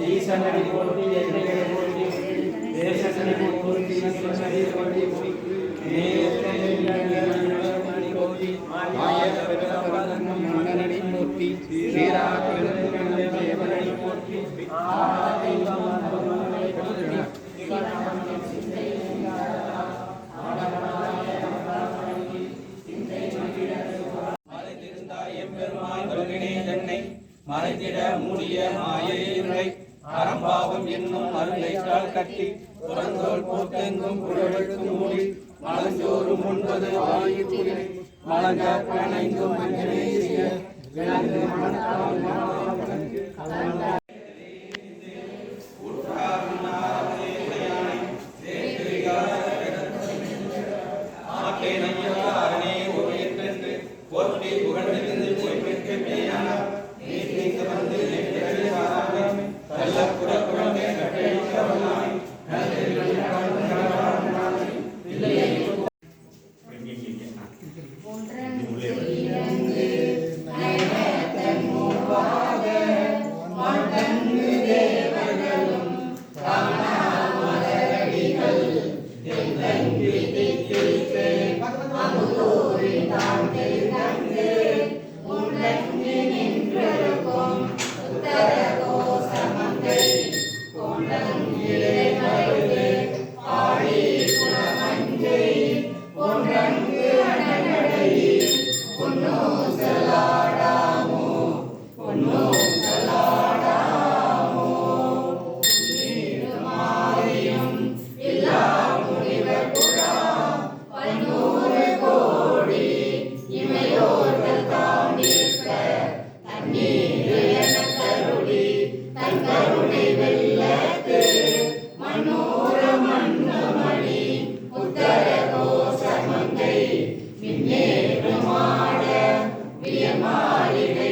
ஈசனடி போற்றி எல்லைகளை போற்றி தேசனடி போற்றி நதி போற்றி போற்றி மன்னனடி போற்றி ஸ்ரீராமனடி போற்றி மறைந்திட மூடிய மாயை அறம்பாவம் என்னும் அருளைக்கால் கட்டி புறந்தோல் போட்டெங்கும் புழலுக்கு மூடி மலஞ்சோறும் 9 ஆயுள் மலங்க பனைந்தும் விளங்கு மாளிகை